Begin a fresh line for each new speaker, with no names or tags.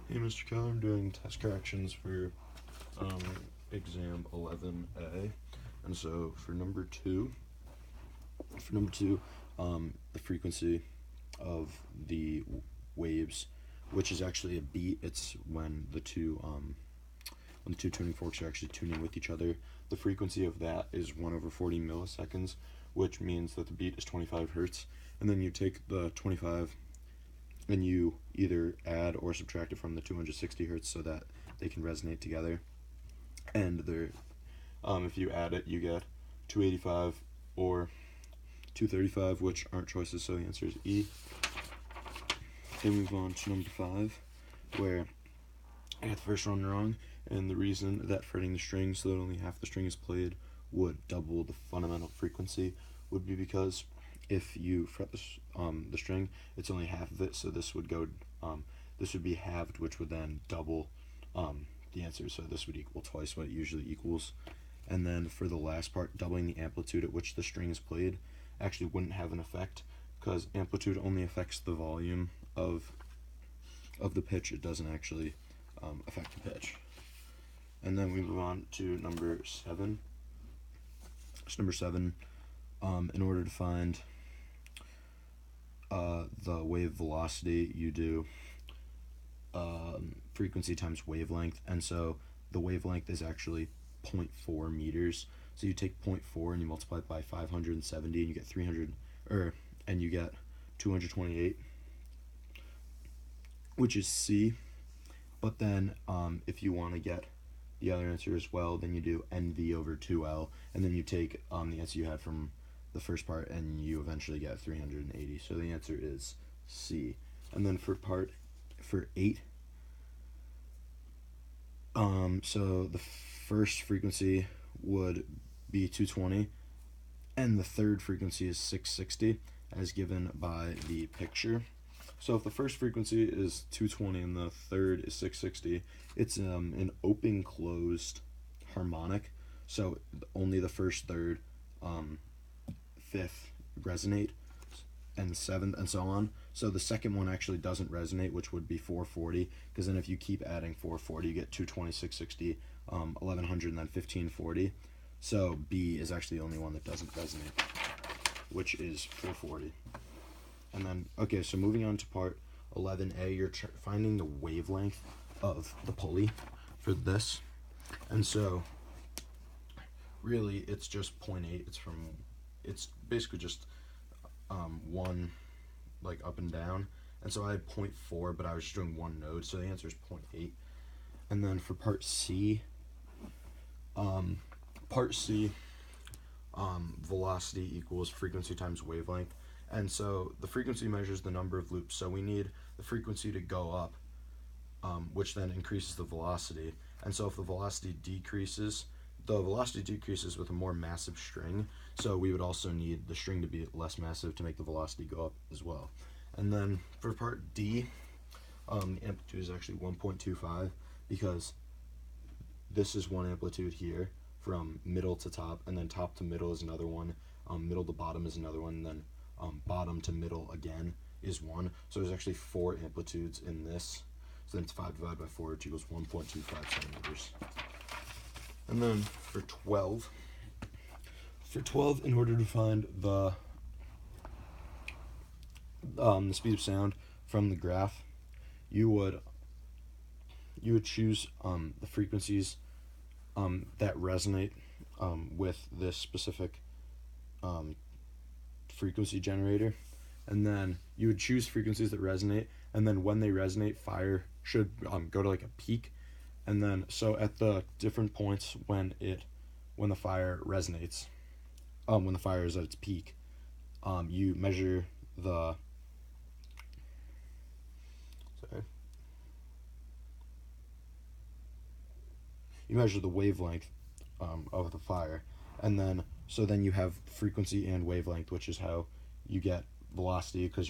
Hey, Mr. Keller, I'm doing test corrections for exam 11A, and so for number two, the frequency of the waves, which is actually a beat. It's when the two tuning forks are actually tuning with each other. The frequency of that is 1/40 milliseconds, which means that the beat is 25 hertz. And then you take the 25 and you either add or subtract it from the 260 hertz so that they can resonate together. And if you add it, you get 285 or 235, which aren't choices, so the answer is E. Then move on to number 5, where I got the first one wrong, and the reason that fretting the string so that only half the string is played would double the fundamental frequency would be because if you fret the string, it's only half of it, so this would be halved, which would then double the answer, so this would equal twice what it usually equals. And then for the last part, doubling the amplitude at which the string is played actually wouldn't have an effect, because amplitude only affects the volume of the pitch. It doesn't actually affect the pitch. And then we move on to number 7. So number 7, in order to find the wave velocity, you do frequency times wavelength, and so the wavelength is actually 0.4 meters. So you take 0.4 and you multiply it by 570, and you get 228, which is C. But then if you want to get the other answer as well, then you do NV over 2L, and then you take the answer you had from the first part, and you eventually get 380. So the answer is C. And then for 8, so the first frequency would be 220, and the third frequency is 660, as given by the picture. So if the first frequency is 220 and the third is 660, it's an open-closed harmonic, so only the first, third, fifth resonate, and seventh, and so on. So the second one actually doesn't resonate, which would be 440, because then if you keep adding 440, you get 220, 660, 1100, and then 1540. So B is actually the only one that doesn't resonate, which is 440. And then, okay, so moving on to part 11A, you're finding the wavelength of the pulley for this. And so, really, it's just 0.8. It's basically just one, like, up and down. And so I had 0.4, but I was just doing one node, so the answer is 0.8. And then for part C, velocity equals frequency times wavelength. And so the frequency measures the number of loops, so we need the frequency to go up, which then increases the velocity. And so if the velocity decreases with a more massive string, so we would also need the string to be less massive to make the velocity go up as well. And then for part D, the amplitude is actually 1.25, because this is one amplitude here from middle to top, and then top to middle is another one, middle to bottom is another one, and then bottom to middle again is 1. So there's actually 4 amplitudes in this. So then it's 5 divided by 4, which equals 1.25 centimeters. And then for 12, in order to find the speed of sound from the graph, you would choose the frequencies that resonate with this specific frequency generator, and then you would choose frequencies that resonate, and then when they resonate, fire should go to like a peak. And then so at the different points when the fire resonates, when the fire is at its peak, you measure the wavelength of the fire, and then you have frequency and wavelength, which is how you get velocity, because